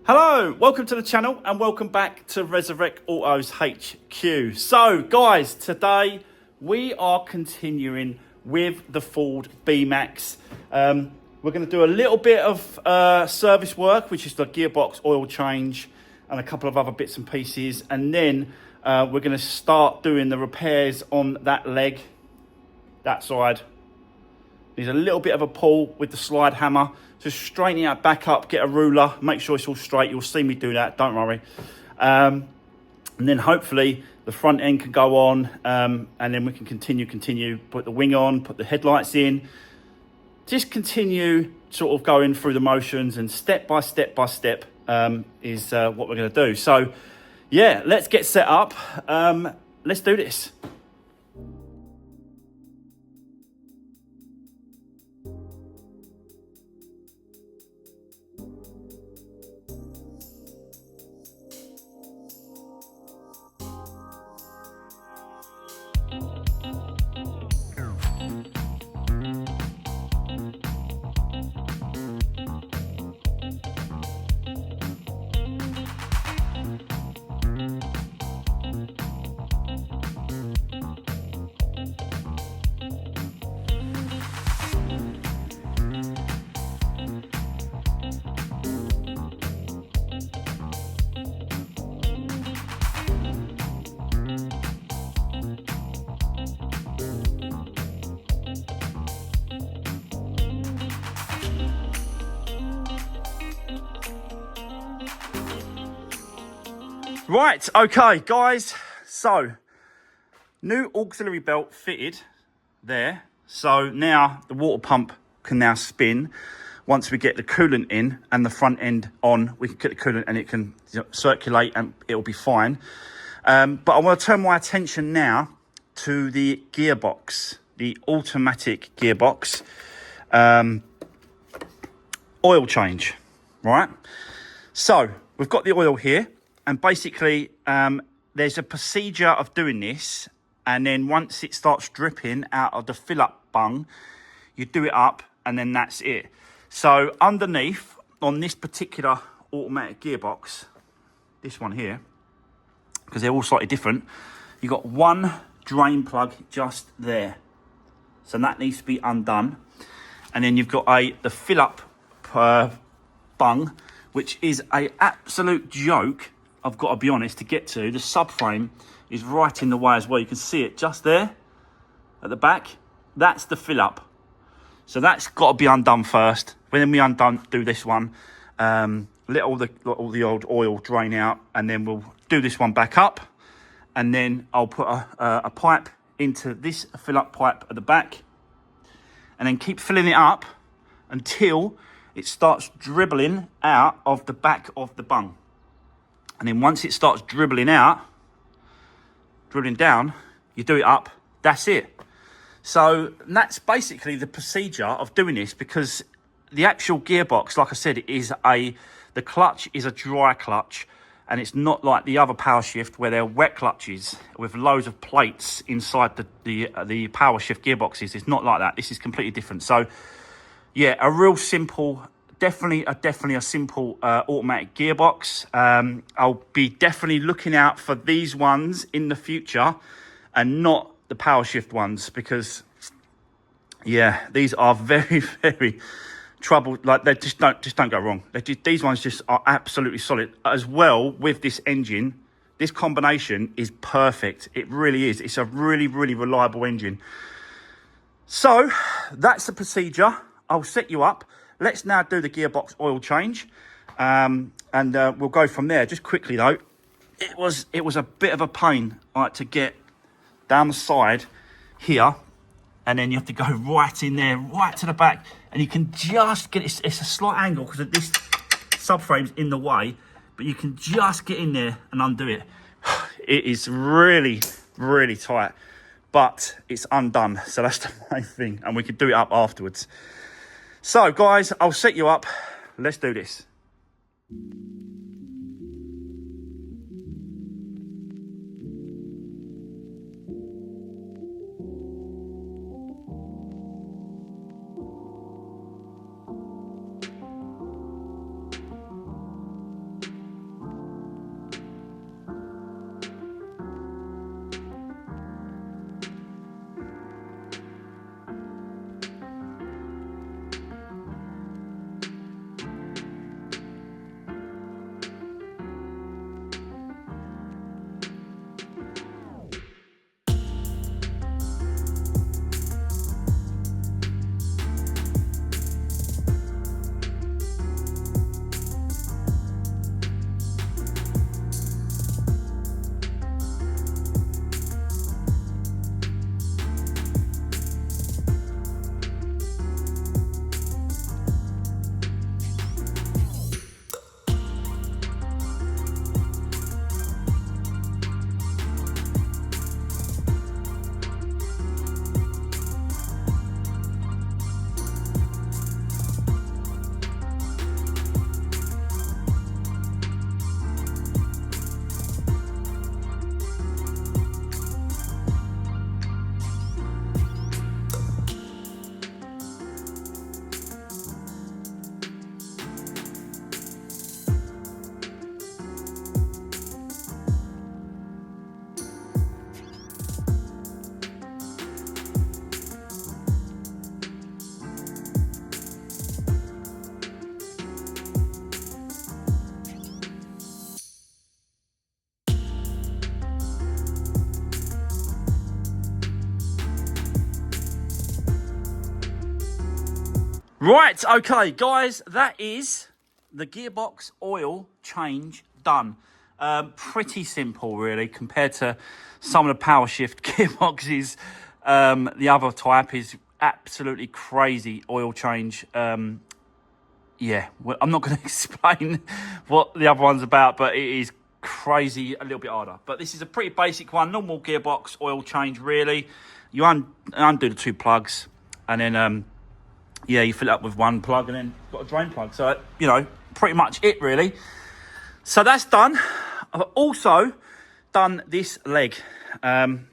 Hello, welcome to the channel and welcome back to Resurwreck Autos HQ. So guys, today we are continuing with the Ford B-Max. We're going to do a little bit of service work, which is the gearbox oil change and a couple of other bits and pieces. And then we're going to start doing the repairs on that leg, that side. Needs a little bit of a pull with the slide hammer. Just straighten it back up, get a ruler, make sure it's all straight. You'll see me do that, don't worry. And then hopefully the front end can go on, and then we can continue, put the wing on, put the headlights in. Just continue sort of going through the motions, and step by step is what we're gonna do. So yeah, let's get set up. Let's do this. Right, okay guys, so new auxiliary belt fitted there. So now the water pump can now spin. Once we get the coolant in and the front end on, we can get the coolant and it can circulate and it'll be fine. But I want to turn my attention now to the gearbox, the automatic gearbox oil change, right? So we've got the oil here. And basically, there's a procedure of doing this. And then once it starts dripping out of the fill-up bung, you do it up and then that's it. So underneath, on this particular automatic gearbox, this one here, because they're all slightly different, you've got one drain plug just there. So that needs to be undone. And then you've got the fill-up bung, which is an absolute joke. I've got to be honest, to get to. The subframe is right in the way as well. You can see it just there at the back. That's the fill up. So that's got to be undone first. When we do this one, let all the old oil drain out, and then we'll do this one back up. And then I'll put a pipe into this fill up pipe at the back, and then keep filling it up until it starts dribbling out of the back of the bung. And then once it starts dribbling down, you do it up, that's it. So that's basically the procedure of doing this, because the actual gearbox, like I said, the clutch is a dry clutch, and it's not like the other power shift where they're wet clutches with loads of plates inside the power shift gearboxes. It's not like that. This is completely different. So yeah, a real simple, definitely a simple automatic gearbox. I'll be definitely looking out for these ones in the future and not the power shift ones, because yeah, these are very, very trouble. Like, they just don't go wrong. These ones just are absolutely solid. As well, with this engine, this combination is perfect. It really is. It's a really, really reliable engine. So that's the procedure. I'll set you up. Let's now do the gearbox oil change, and we'll go from there. Just quickly though, it was a bit of a pain, like, to get down the side here, and then you have to go right in there, right to the back, and you can just get it's a slight angle because this subframe's in the way, but you can just get in there and undo it. It is really, really tight, but it's undone, so that's the main thing, and we can do it up afterwards. So guys, I'll set you up. Let's do this. Right, okay, guys, that is the gearbox oil change done. Pretty simple, really, compared to some of the power shift gearboxes. The other type is absolutely crazy oil change. Yeah, well, I'm not going to explain what the other one's about, but it is crazy, a little bit harder. But this is a pretty basic one, normal gearbox oil change, really. You undo the 2 plugs, and then, yeah, you fill it up with 1 plug, and then you've got a drain plug. So, you know, pretty much it, really. So that's done. I've also done this leg.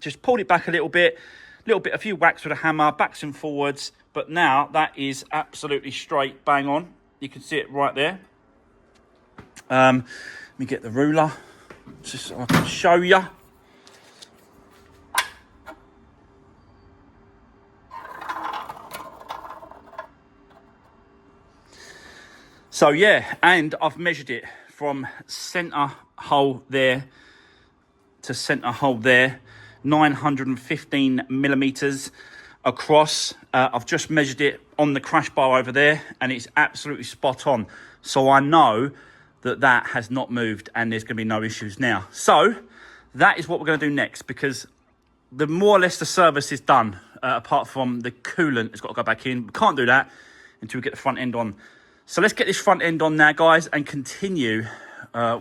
Just pulled it back a few whacks with a hammer, backs and forwards. But now that is absolutely straight, bang on. You can see it right there. Let me get the ruler, just so I can show you. So yeah, and I've measured it from centre hole there to centre hole there, 915 millimeters across. I've just measured it on the crash bar over there, and it's absolutely spot on. So I know that that has not moved, and there's going to be no issues now. So that is what we're going to do next, because the more or less the service is done, apart from the coolant has got to go back in. We can't do that until we get the front end on. So let's get this front end on now, guys, and continue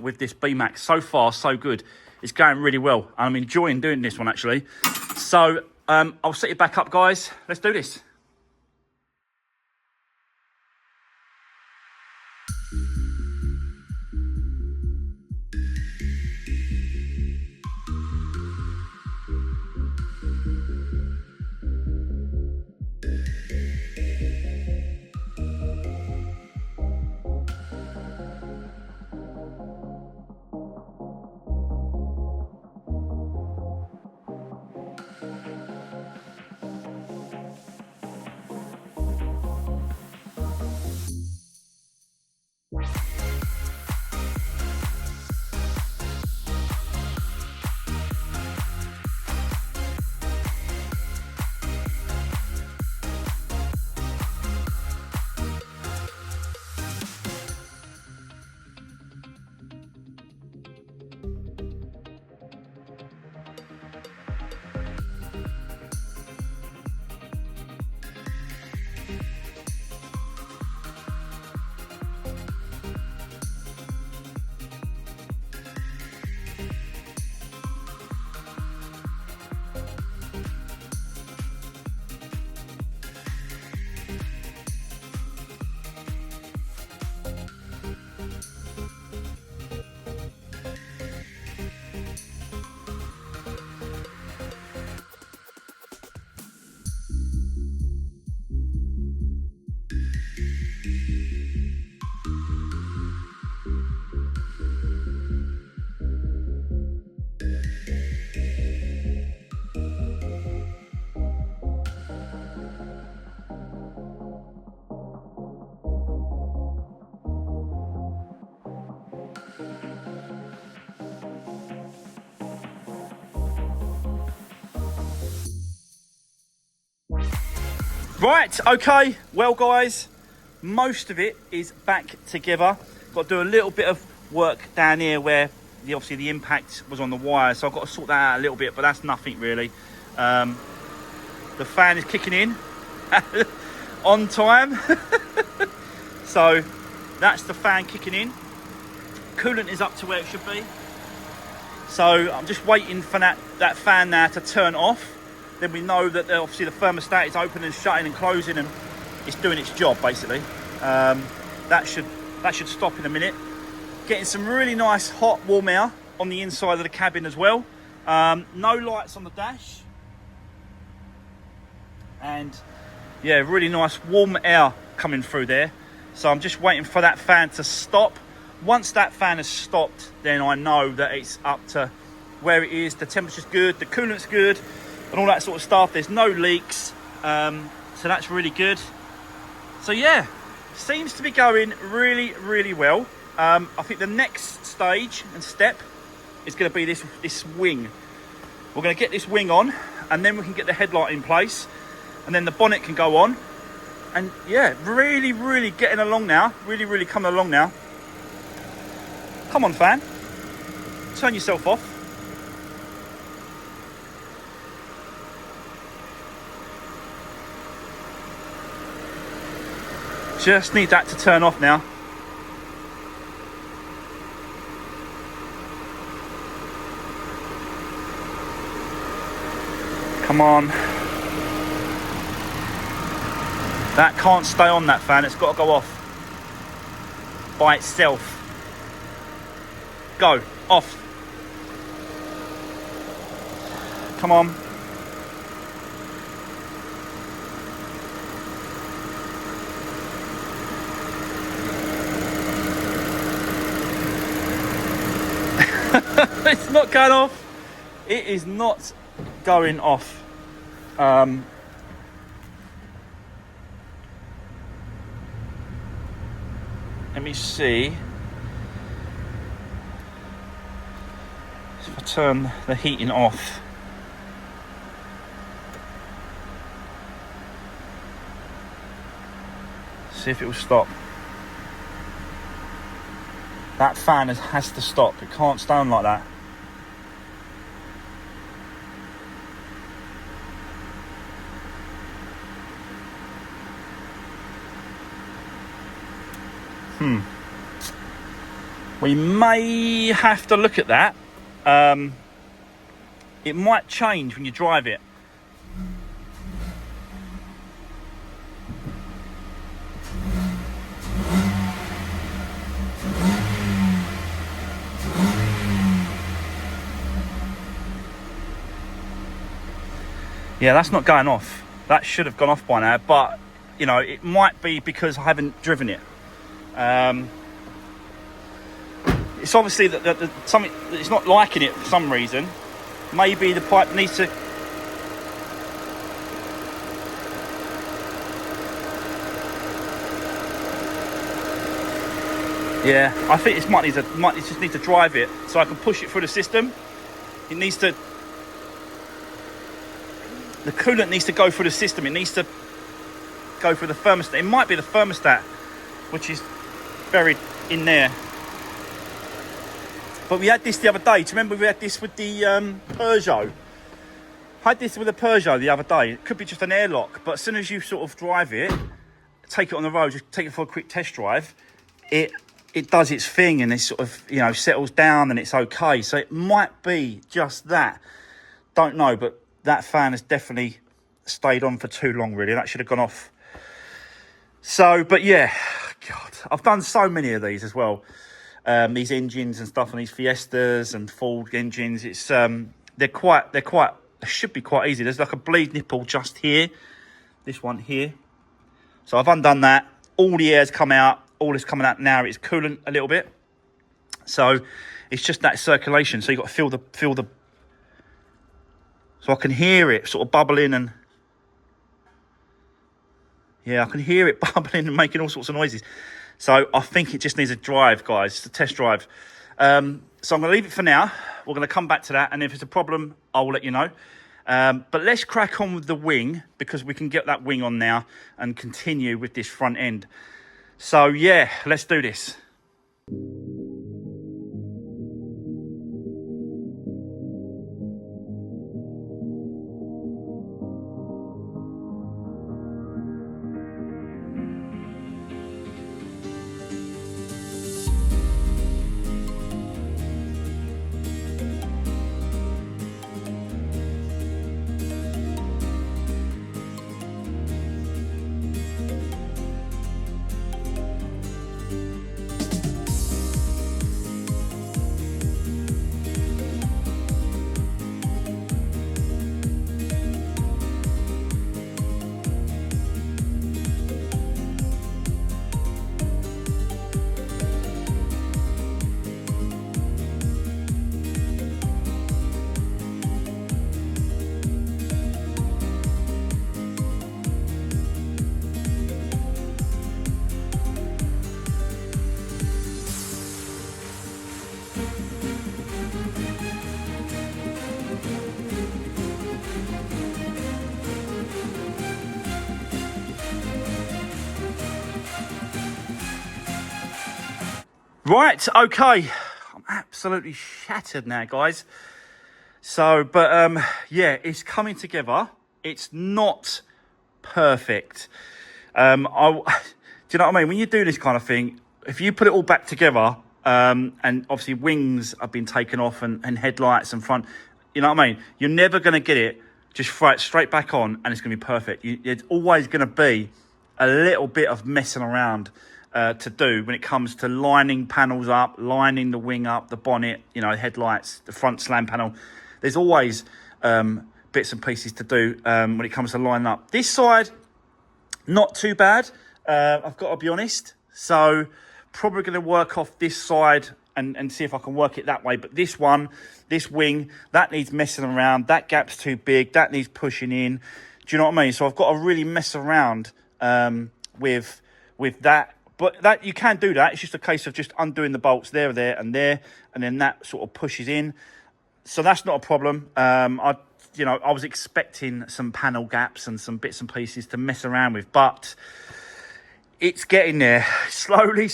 with this B-Max. So far, so good. It's going really well. I'm enjoying doing this one, actually. So I'll set you back up, guys. Let's do this. Right, okay, well guys, most of it is back together. Got to do a little bit of work down here where obviously the impact was on the wire, so I've got to sort that out a little bit, but that's nothing really. The fan is kicking in on time. So that's the fan kicking in. Coolant is up to where it should be. So I'm just waiting for that fan now to turn off. Then we know that obviously the thermostat is open and shutting and closing, and it's doing its job basically. That should stop in a minute. Getting some really nice hot warm air on the inside of the cabin as well. No lights on the dash, and yeah, really nice warm air coming through there. So I'm just waiting for that fan to stop. Once that fan has stopped, then I know that it's up to where it is. The temperature's good, the coolant's good, and all that sort of stuff. There's no leaks, so that's really good. So yeah, seems to be going really, really well. I think the next stage and step is going to be this wing. We're going to get this wing on, and then we can get the headlight in place, and then the bonnet can go on, And yeah, really, really getting along now. Really, really coming along now. Come on, fan. Turn yourself off. Just need that to turn off now. Come on. That can't stay on, that fan. It's got to go off by itself. Go. Off. Come on. It's not going off. It is not going off. Let me see if I turn the heating off. See if it will stop. That fan has to stop. It can't stay on like that. We may have to look at that. It might change when you drive it. Yeah, that's not going off. That should have gone off by now, but you know, it might be because I haven't driven it. It's obviously that something, it's not liking it for some reason. Maybe the pipe needs to. Yeah, I think it might just need to drive it so I can push it through the system. It needs to. The coolant needs to go through the system. It needs to go through the thermostat. It might be the thermostat, which is buried in there. But we had this the other day. Do you remember we had this with the Peugeot? I had this with a Peugeot the other day. It could be just an airlock, but as soon as you sort of drive it, take it on the road, just take it for a quick test drive, it does its thing and it sort of, you know, settles down and it's okay. So it might be just that. Don't know, but that fan has definitely stayed on for too long, really. That should have gone off. So, but yeah, God, I've done so many of these as well. These engines and stuff, and these Fiestas and Ford engines. It's they should be quite easy. There's like a bleed nipple just here. This one here. So I've undone that. All the air's come out. All that's coming out now is coolant a little bit. So it's just that circulation. So you've got to feel the. So I can hear it sort of bubbling and. Yeah, I can hear it bubbling and making all sorts of noises. So I think it just needs a drive, guys, just a test drive. So I'm going to leave it for now. We're going to come back to that. And if it's a problem, I will let you know. But let's crack on with the wing, because we can get that wing on now and continue with this front end. So, yeah, let's do this. Right, okay. I'm absolutely shattered now, guys. So, but yeah, it's coming together. It's not perfect. Do you know what I mean? When you do this kind of thing, if you put it all back together, and obviously wings have been taken off and headlights and front, you know what I mean? You're never going to get it, just throw it straight back on and it's going to be perfect. It's always going to be a little bit of messing around to do when it comes to lining panels up, lining the wing up, the bonnet, you know, headlights, the front slam panel. There's always bits and pieces to do when it comes to lining up. This side, not too bad, I've got to be honest. So probably going to work off this side and see if I can work it that way. But this one, this wing, that needs messing around. That gap's too big. That needs pushing in. Do you know what I mean? So I've got to really mess around with that. But that you can do that. It's just a case of just undoing the bolts there, and then that sort of pushes in. So that's not a problem. I was expecting some panel gaps and some bits and pieces to mess around with, but it's getting there. Slowly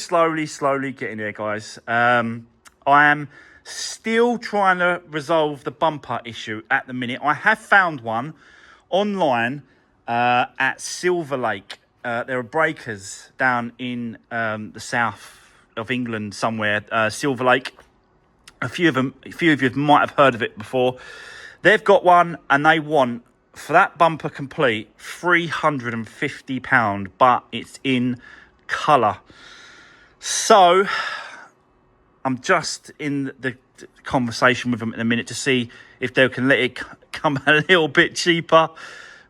getting there, guys. I am still trying to resolve the bumper issue at the minute. I have found one online at Silver Lake. There are breakers down in the south of England somewhere, Silver Lake. A few of you might have heard of it before. They've got one and they want, for that bumper complete, £350, but it's in colour. So I'm just in the conversation with them in a minute to see if they can let it come a little bit cheaper,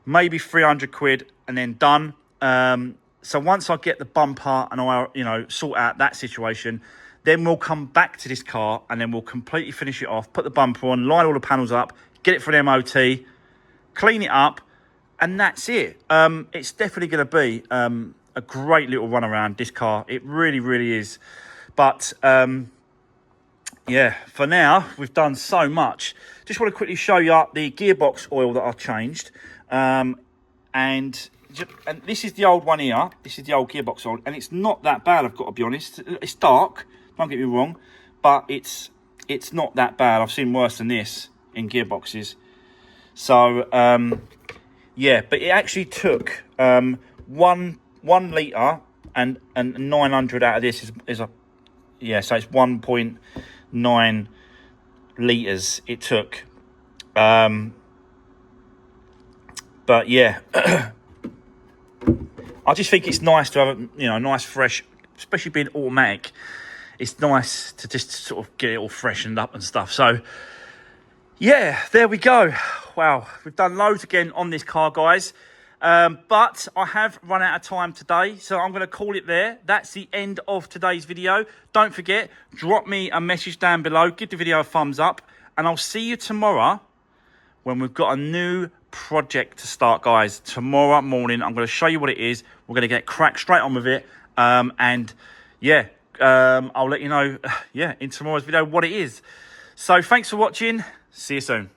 maybe 300 quid and then done. So once I get the bumper and I, sort out that situation, then we'll come back to this car and then we'll completely finish it off, put the bumper on, line all the panels up, get it for an MOT, clean it up, and that's it. It's definitely going to be a great little run around, this car. It really, really is. But, yeah, for now, we've done so much. Just want to quickly show you the gearbox oil that I've changed. And this is the old one here. This is the old gearbox oil, and it's not that bad, I've got to be honest. It's dark, don't get me wrong, but it's not that bad. I've seen worse than this in gearboxes. So, yeah, but it actually took 1 litre and 900 out of this is a, yeah, so it's 1.9 litres it took. But yeah, I just think it's nice to have a, nice fresh, especially being automatic. It's nice to just sort of get it all freshened up and stuff. So yeah, there we go. Wow, we've done loads again on this car, guys. But I have run out of time today, so I'm going to call it there. That's the end of today's video. Don't forget, drop me a message down below. Give the video a thumbs up. And I'll see you tomorrow when we've got a new project to start, guys. Tomorrow morning, I'm going to show you what it is. We're going to get cracked straight on with it. And yeah, I'll let you know, in tomorrow's video what it is. So thanks for watching. See you soon.